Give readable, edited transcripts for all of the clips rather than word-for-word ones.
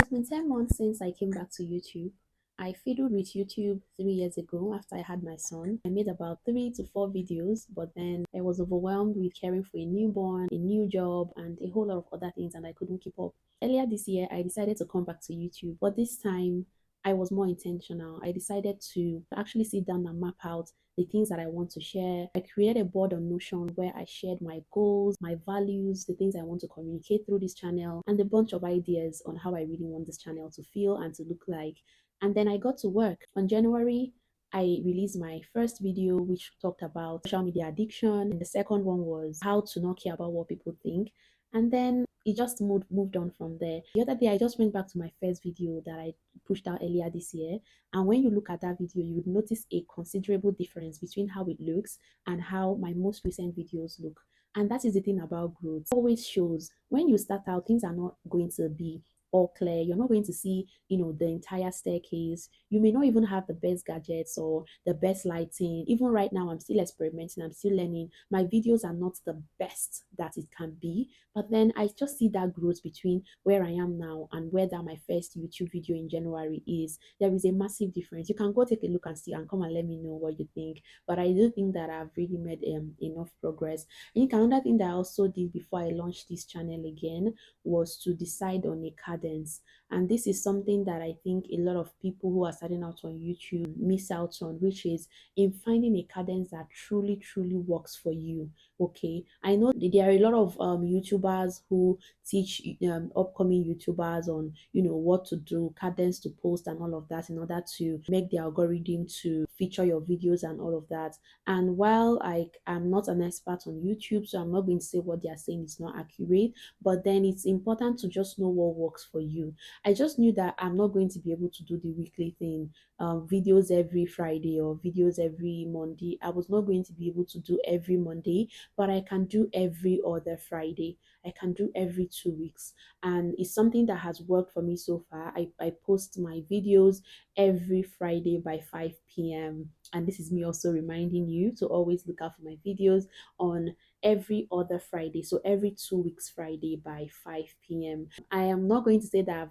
has been 10 months since I came back to YouTube. I fiddled with YouTube 3 years ago after I had my son. I made about 3 to 4 videos, but then I was overwhelmed with caring for a newborn, a new job, and a whole lot of other things, and I couldn't keep up. Earlier this year, I decided to come back to YouTube, but this time I was more intentional. I decided to actually sit down and map out the things that I want to share. I created a board on Notion where I shared my goals, my values, the things I want to communicate through this channel, and a bunch of ideas on how I really want this channel to feel and to look like. And then I got to work. On January, I released my first video, which talked about social media addiction, and the second one was how to not care about what people think. And then it just moved on from there. The other day, I just went back to my first video that I pushed out earlier this year. And when you look at that video, you would notice a considerable difference between how it looks and how my most recent videos look. And that is the thing about growth. It always shows when you start out, things are not going to be all clear. You're not going to see, the entire staircase. You may not even have the best gadgets or the best lighting. Even right now, I'm still experimenting, I'm still learning. My videos are not the best that it can be, but then I just see that growth between where I am now and where that my first YouTube video in January is. There is a massive difference. You can go take a look and see and come and let me know what you think. But I do think that I've really made enough progress. I think another thing that I also did before I launched this channel again was to decide on a cadence. And this is something that I think a lot of people who are starting out on YouTube miss out on, which is in finding a cadence that truly works for you. Okay, I know there are a lot of YouTubers who teach upcoming YouTubers on what to do, cadence to post and all of that in order to make the algorithm to feature your videos and all of that. And while I am not an expert on YouTube, so I'm not going to say what they are saying is not accurate, but then it's important to just know what works for you. I just knew that I'm not going to be able to do the weekly thing, videos every Friday or videos every Monday. I was not going to be able to do every Monday, but I can do every other Friday. I can do every 2 weeks. And it's something that has worked for me so far. I post my videos every Friday by 5 p.m. And this is me also reminding you to always look out for my videos on every other Friday. So every 2 weeks Friday by 5 p.m. I am not going to say that I've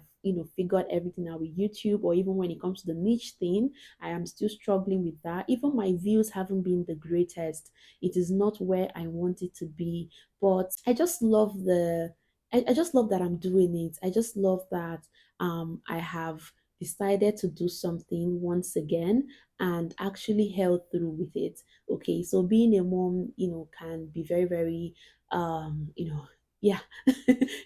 figured everything out with YouTube, or even when it comes to the niche thing, I am still struggling with that. Even my views haven't been the greatest. It is not where I want it to be. But I just love I just love that I'm doing it. I just love that I have decided to do something once again and actually held through with it. Okay, so being a mom, can be very, yeah,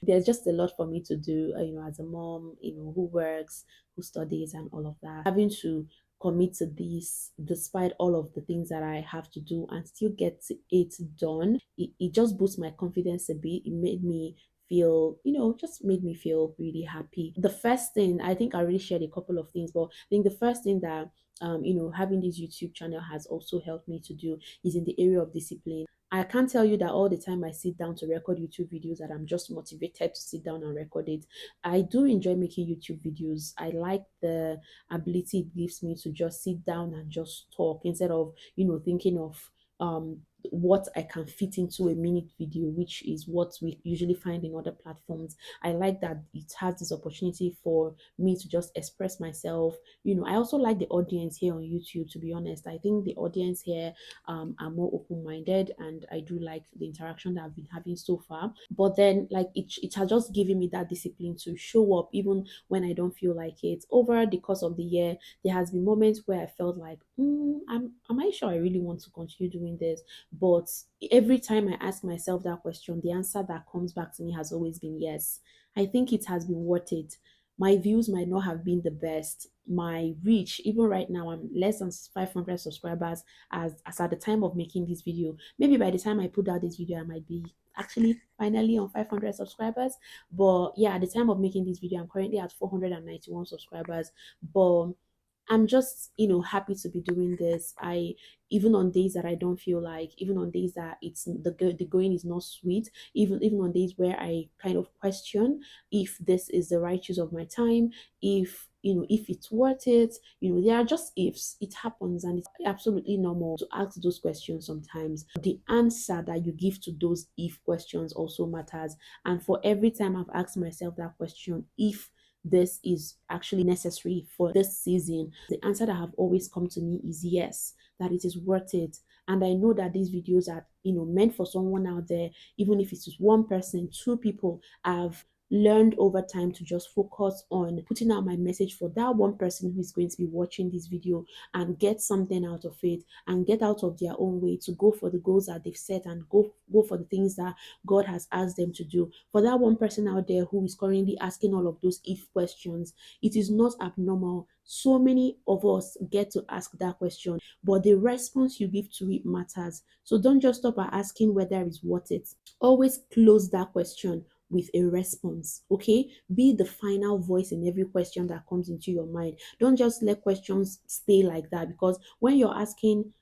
there's just a lot for me to do, as a mom, who works, who studies, and all of that. Having to commit to this despite all of the things that I have to do and still get it done, it just boosts my confidence a bit. It made me feel, just made me feel really happy. The first thing, I think I already shared a couple of things, but I think the first thing that having this YouTube channel has also helped me to do is in the area of discipline. I can't tell you that all the time I sit down to record YouTube videos that I'm just motivated to sit down and record it. I do enjoy making YouTube videos. I like the ability it gives me to just sit down and just talk instead of, thinking of what I can fit into a minute video, which is what we usually find in other platforms. I like that it has this opportunity for me to just express myself. I also like the audience here on YouTube, to be honest. I think the audience here are more open-minded, and I do like the interaction that I've been having so far. But then like it has just given me that discipline to show up even when I don't feel like it. Over the course of the year, there has been moments where I felt like, am I sure I really want to continue doing this? But every time I ask myself that question, the answer that comes back to me has always been yes. I think it has been worth it. My views might not have been the best. My reach, even right now, I'm less than 500 subscribers as at the time of making this video. Maybe by the time I put out this video, I might be actually finally on 500 subscribers. But yeah, at the time of making this video, I'm currently at 491 subscribers. But I'm just, happy to be doing this. I even on days that I don't feel like, even on days that the going is not sweet, even on days where I kind of question if this is the right use of my time, if it's worth it. There are just ifs. It happens, and it's absolutely normal to ask those questions sometimes. The answer that you give to those if questions also matters. And for every time I've asked myself that question, if this is actually necessary for this season? The answer that have always come to me is yes, that it is worth it. And I know that these videos are, meant for someone out there, even if it's just one person, two people. I've learned over time to just focus on putting out my message for that one person who is going to be watching this video and get something out of it and get out of their own way to go for the goals that they've set and go for the things that God has asked them to do. For that one person out there who is currently asking all of those if questions, it is not abnormal. So many of us get to ask that question, but the response you give to it matters. So don't just stop at asking whether it's worth it. Always close that question with a response. Okay, be the final voice in every question that comes into your mind. Don't just let questions stay like that, because when you're asking,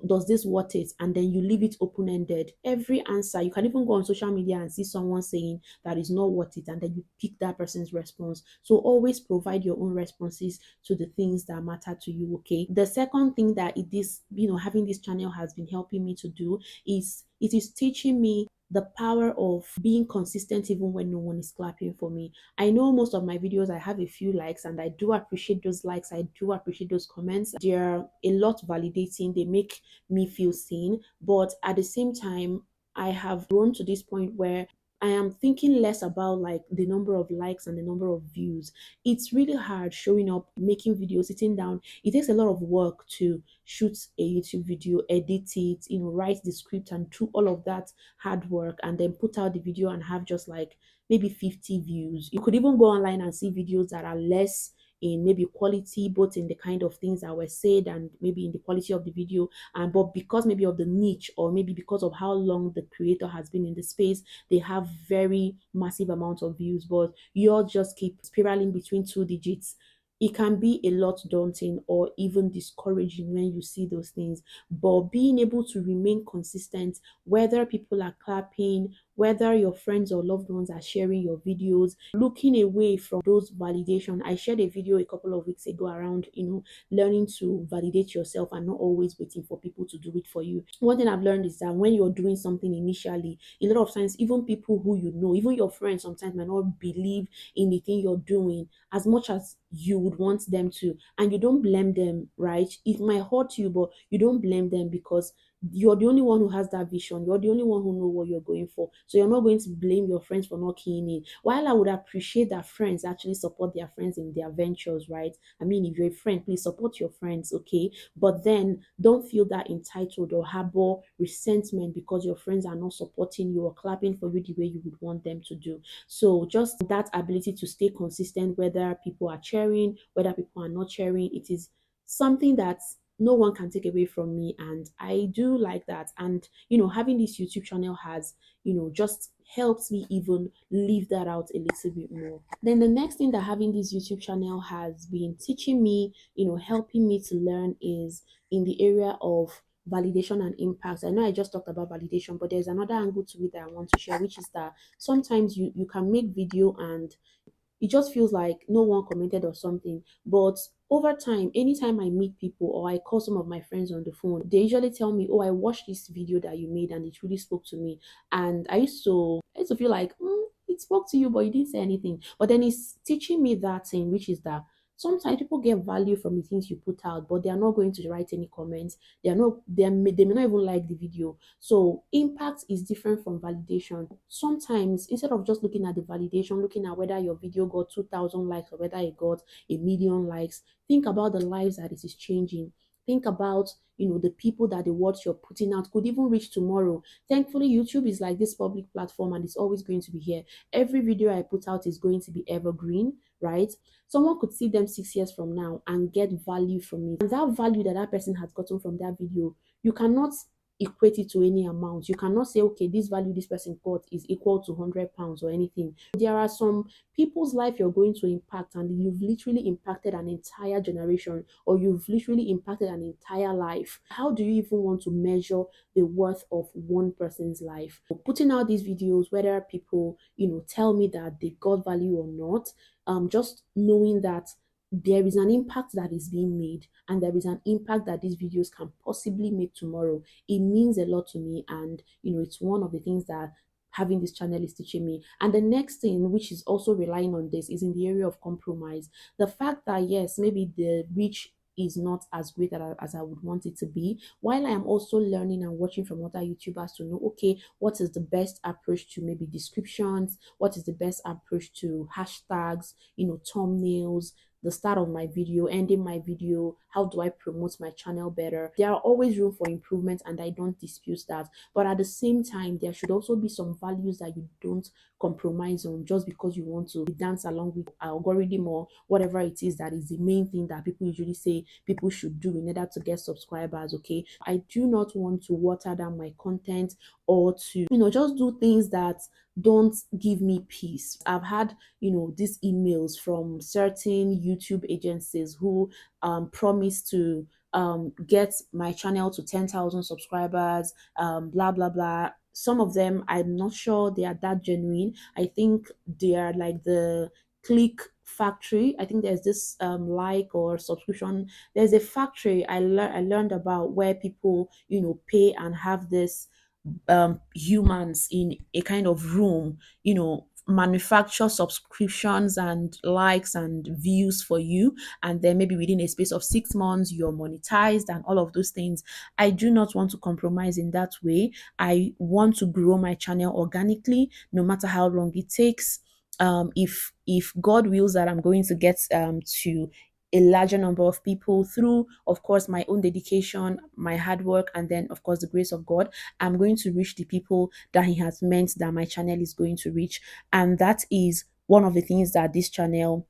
does this worth it, and then you leave it open-ended, every answer, you can even go on social media and see someone saying that is not worth it, and then you pick that person's response. So always provide your own responses to the things that matter to you. Okay, the second thing that it is, having this channel has been helping me to do is it is teaching me the power of being consistent even when no one is clapping for me. I know most of my videos, I have a few likes, and I do appreciate those likes. I do appreciate those comments. They're a lot validating. They make me feel seen. But at the same time, I have grown to this point where I am thinking less about like the number of likes and the number of views. It's really hard showing up, making videos, sitting down. It takes a lot of work to shoot a YouTube video, edit it, write the script and do all of that hard work, and then put out the video and have just like maybe 50 views. You could even go online and see videos that are less in maybe quality, both in the kind of things that were said and maybe in the quality of the video, and but because maybe of the niche, or maybe because of how long the creator has been in the space, they have very massive amounts of views, but yours just keep spiraling between 2 digits. It can be a lot daunting or even discouraging when you see those things, but being able to remain consistent, whether people are clapping, whether your friends or loved ones are sharing your videos, looking away from those validation. I shared a video a couple of weeks ago around, learning to validate yourself and not always waiting for people to do it for you. One thing I've learned is that when you're doing something initially, a lot of times, even people who even your friends sometimes might not believe in the thing you're doing as much as you would want them to. And you don't blame them, right? It might hurt you, but you don't blame them, because you're the only one who has that vision. You're the only one who know what you're going for. So you're not going to blame your friends for not keying in. While I would appreciate that friends actually support their friends in their ventures, right? I mean, if you're a friend, please support your friends, okay? But then don't feel that entitled or harbor resentment because your friends are not supporting you or clapping for you the way you would want them to do. So just that ability to stay consistent, whether people are cheering, whether people are not cheering, it is something that no one can take away from me, and I do like that. And having this YouTube channel has just helps me even leave that out a little bit more. Then the next thing that having this YouTube channel has been teaching me, helping me to learn, is in the area of validation and impact. I know I just talked about validation, but there's another angle to it that I want to share, which is that sometimes you can make video and it just feels like no one commented or something. But over time, anytime I meet people or I call some of my friends on the phone, they usually tell me, "Oh, I watched this video that you made and it really spoke to me." And I used to feel like, it spoke to you, but you didn't say anything. But then it's teaching me that thing, which is that sometimes people get value from the things you put out, but they are not going to write any comments. They may not even like the video. So impact is different from validation. Sometimes instead of just looking at the validation, looking at whether your video got 2,000 likes or whether it got 1,000,000 likes, think about the lives that it is changing. Think about the people that the words you're putting out could even reach tomorrow. Thankfully, YouTube is like this public platform and it's always going to be here. Every video I put out is going to be evergreen, right? Someone could see them 6 years from now and get value from it. And that value that that person has gotten from that video, you cannot equate it to any amount. You cannot say, okay, this value this person got is equal to £100 or anything. There are some people's life you're going to impact, and you've literally impacted an entire generation, or you've literally impacted an entire life. How do you even want to measure the worth of one person's life? Putting out these videos, whether people tell me that they got value or not, just knowing that there is an impact that is being made, and there is an impact that these videos can possibly make tomorrow, it means a lot to me. And it's one of the things that having this channel is teaching me. And the next thing, which is also relying on this, is in the area of compromise. The fact that yes, maybe the reach is not as great as I would want it to be, while I am also learning and watching from other YouTubers to know, okay, what is the best approach to maybe descriptions, what is the best approach to hashtags, thumbnails, the start of my video, ending my video, how do I promote my channel better. There are always room for improvement, and I don't dispute that. But at the same time, there should also be some values that you don't compromise on just because you want to dance along with algorithm or whatever it is that is the main thing that people usually say people should do in order to get subscribers. Okay, I do not want to water down my content or to just do things that don't give me peace. I've had these emails from certain YouTube agencies who promise to get my channel to 10,000 subscribers, blah blah blah. Some of them, I'm not sure they are that genuine. I think they are like the click factory. I think there's this like or subscription. There's a factory I learned about where people pay and have this humans in a kind of room, manufacture subscriptions and likes and views for you, and then maybe within a space of 6 months you're monetized and all of those things. I do not want to compromise in that way. I want to grow my channel organically, no matter how long it takes. If God wills that I'm going to get to a larger number of people through, of course, my own dedication, my hard work, and then of course the grace of God, I'm going to reach the people that He has meant that my channel is going to reach. And that is one of the things that this channel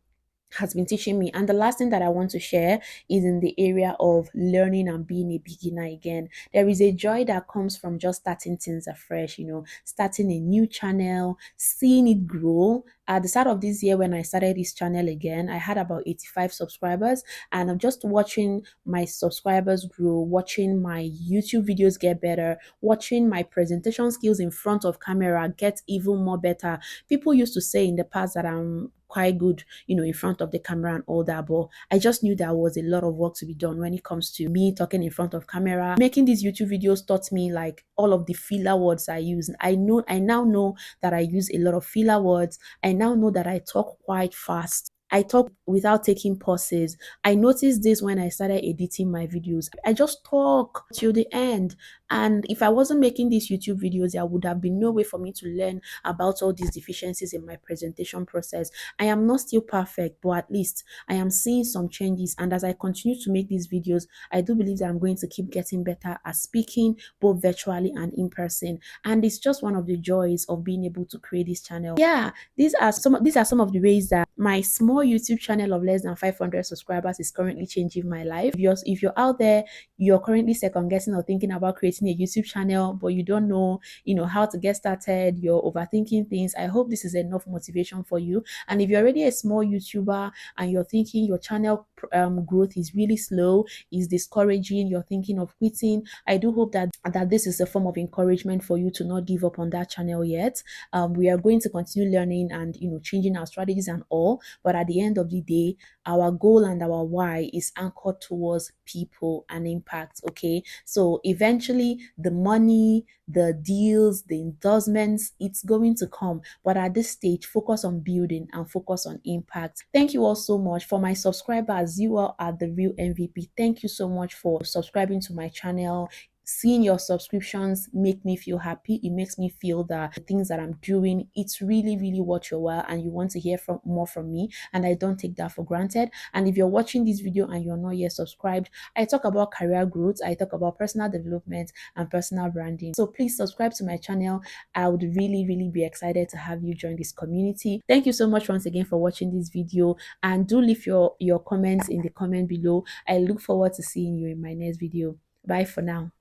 has been teaching me. And the last thing that I want to share is in the area of learning and being a beginner again. There is a joy that comes from just starting things afresh, starting a new channel, seeing it grow. At the start of this year, when I started this channel again, I had about 85 subscribers, and I'm just watching my subscribers grow, watching my YouTube videos get better, watching my presentation skills in front of camera get even more better. People used to say in the past that I'm quite good, in front of the camera and all that, but I just knew there was a lot of work to be done when it comes to me talking in front of camera. Making these YouTube videos taught me like all of the filler words I use. I now know that I use a lot of filler words. I now know that I talk quite fast. I talk without taking pauses. I noticed this when I started editing my videos. I just talk till the end. And if I wasn't making these YouTube videos, there would have been no way for me to learn about all these deficiencies in my presentation process. I am not still perfect, but at least I am seeing some changes. And as I continue to make these videos, I do believe that I'm going to keep getting better at speaking, both virtually and in person. And it's just one of the joys of being able to create this channel. Yeah, these are some of the ways that my small YouTube channel of less than 500 subscribers is currently changing my life. If you're out there, you're currently second guessing or thinking about creating a YouTube channel, but you don't know, how to get started, you're overthinking things, I hope this is enough motivation for you. And if you're already a small YouTuber and you're thinking your channel growth is really slow, is discouraging, you're thinking of quitting, I do hope that this is a form of encouragement for you to not give up on that channel yet. We are going to continue learning and changing our strategies and all, but at the end of the day, our goal and our why is anchored towards people and impact. Okay, so eventually the money, the deals, the endorsements, it's going to come, but at this stage, focus on building and focus on impact. Thank you all so much. For my subscribers, you all are the real MVP. Thank you so much for subscribing to my channel. Seeing your subscriptions make me feel happy. It makes me feel that the things that I'm doing, it's really, really worth your while, and you want to hear more from me, and I don't take that for granted. And if you're watching this video and you're not yet subscribed, I talk about career growth, I talk about personal development and personal branding. So please subscribe to my channel. I would really, really be excited to have you join this community. Thank you so much once again for watching this video, and do leave your comments in the comment below. I look forward to seeing you in my next video. Bye for now.